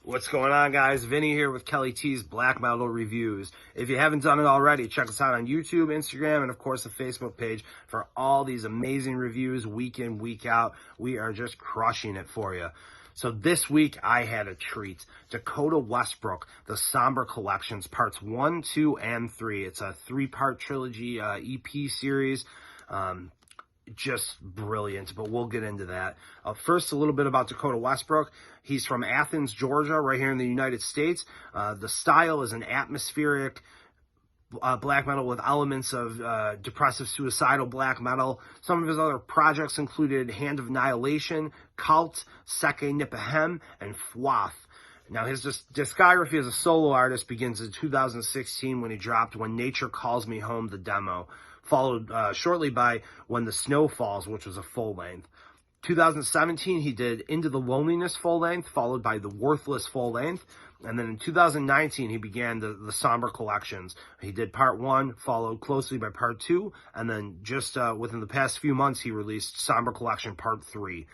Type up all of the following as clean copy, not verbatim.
What's going on, guys? Vinny here with Kelly T's Black Metal Reviews. If you haven't done it already, check us out on YouTube, Instagram, and of course the Facebook page for all these amazing reviews week in, week out. We are just crushing it for you. So this week I had a treat. Dakota Westbrook, the Somber Collections, parts 1, 2, and 3. It's a 3-part trilogy EP series. Just brilliant, but we'll get into that. First, a little bit about Dakota Westbrook. He's from Athens, Georgia, right here in the United States. The style is an atmospheric black metal with elements of depressive, suicidal black metal. Some of his other projects included Hand of Annihilation, Cult, Seke Nipahem, and Fwath. Now, his discography as a solo artist begins in 2016 when he dropped When Nature Calls Me Home, the demo, followed shortly by When the Snow Falls, which was a full-length. 2017, he did Into the Loneliness full-length, followed by The Worthless full-length. And then in 2019, he began the Somber Collections. He did part 1, followed closely by part 2, and then just within the past few months, he released Somber Collection part 3.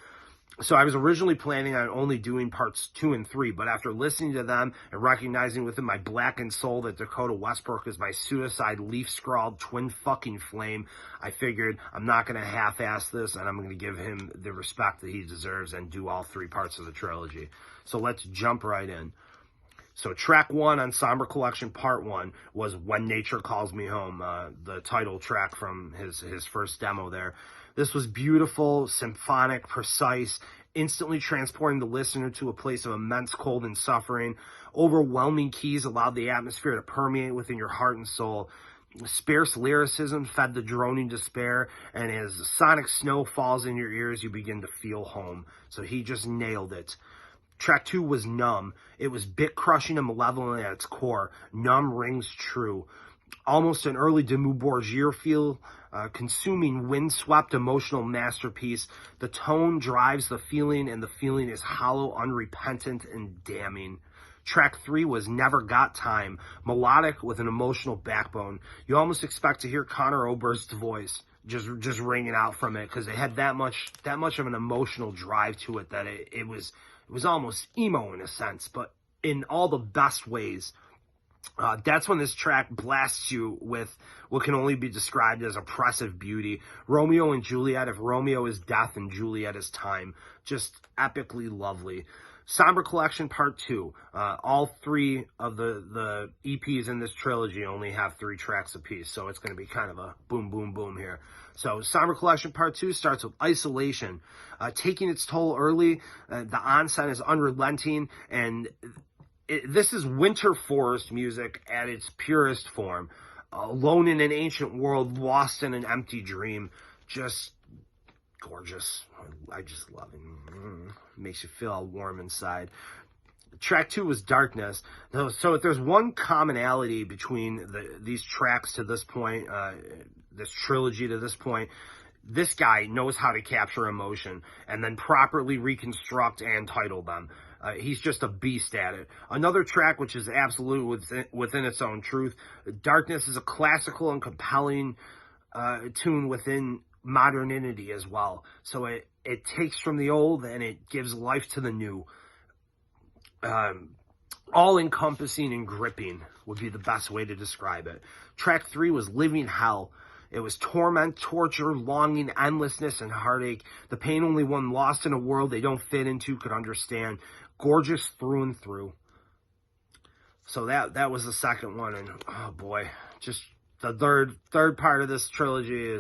So I was originally planning on only doing parts 2 and 3, but after listening to them and recognizing within my blackened soul that Dakota Westbrook is my suicide leaf-scrawled twin fucking flame, I figured I'm not going to half-ass this, and I'm going to give him the respect that he deserves and do all 3 parts of the trilogy. So let's jump right in. So track 1 on Somber Collection Part 1 was When Nature Calls Me Home, the title track from his first demo there. This was beautiful, symphonic, precise, instantly transporting the listener to a place of immense cold and suffering. Overwhelming keys allowed the atmosphere to permeate within your heart and soul. Sparse lyricism fed the droning despair, and as the sonic snow falls in your ears, you begin to feel home. So he just nailed it. Track 2 was Numb. It was bit-crushing and malevolent at its core. Numb rings true. Almost an early Dimmu Borgir feel, consuming, windswept emotional masterpiece. The tone drives the feeling, and the feeling is hollow, unrepentant, and damning. Track 3 was Never Got Time, melodic with an emotional backbone. You almost expect to hear Conor Oberst's voice just ringing out from it, because it had that much of an emotional drive to it that it was almost emo in a sense, but in all the best ways. That's when this track blasts you with what can only be described as oppressive beauty. Romeo and Juliet, if Romeo is death and Juliet is time. Just epically lovely. Somber Collection Part 2. All 3 of the EPs in this trilogy only have 3 tracks apiece, so it's going to be kind of a boom, boom, boom here. So Somber Collection Part 2 starts with Isolation. Taking its toll early, the onset is unrelenting, and this is winter forest music at its purest form. Alone in an ancient world, lost in an empty dream. Just gorgeous. I just love it. Makes you feel all warm inside. Track 2 was Darkness. So if there's one commonality between these tracks to this point, this trilogy to this point, this guy knows how to capture emotion and then properly reconstruct and title them. He's just a beast at it. Another track which is absolute within its own truth. Darkness is a classical and compelling tune within modernity as well. So it takes from the old and it gives life to the new. All-encompassing and gripping would be the best way to describe it. Track 3 was Living Hell. It was torment, torture, longing, endlessness, and heartache. The pain only one lost in a world they don't fit into could understand. Gorgeous through and through. So that was the second one, and oh boy, just the third part of this trilogy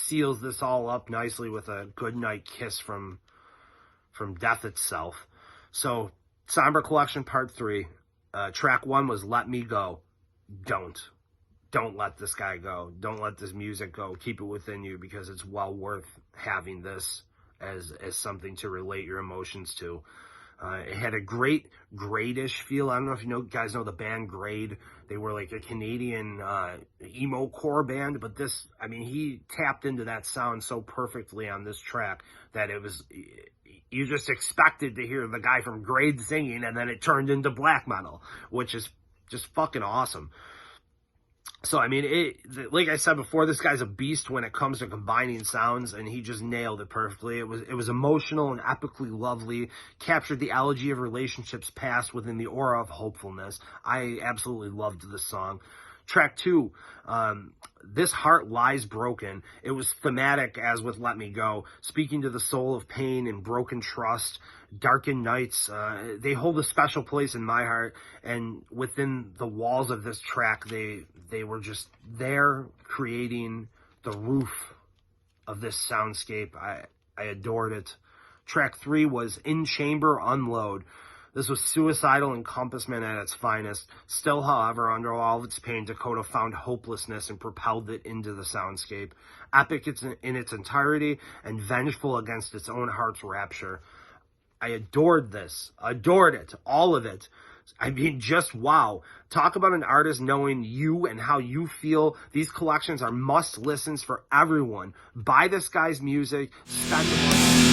seals this all up nicely with a goodnight kiss from death itself. So Somber Collection Part 3. Track 1 was Let Me Go. Don't let this guy go. Don't let this music go. Keep it within you, because it's well worth having this as something to relate your emotions to. It had a great Grade-ish feel. I don't know if you guys know the band Grade. They were like a Canadian emo core band, but this, I mean, he tapped into that sound so perfectly on this track that you just expected to hear the guy from Grade singing, and then it turned into black metal, which is just fucking awesome. So, I mean, like I said before, this guy's a beast when it comes to combining sounds, and he just nailed it perfectly. It was emotional and epically lovely, captured the elegy of relationships past within the aura of hopefulness. I absolutely loved this song. Track 2, This Heart Lies Broken. It was thematic as with Let Me Go, speaking to the soul of pain and broken trust. Darkened nights, they hold a special place in my heart, and within the walls of this track, they were just there creating the roof of this soundscape. I adored it. Track 3 was In Chamber Unload. This was suicidal encompassment at its finest. Still, however, under all of its pain, Dakota found hopelessness and propelled it into the soundscape. Epic in its entirety and vengeful against its own heart's rapture. I adored this. Adored it. All of it. I mean, just wow. Talk about an artist knowing you and how you feel. These collections are must-listens for everyone. Buy this guy's music. Spend the money.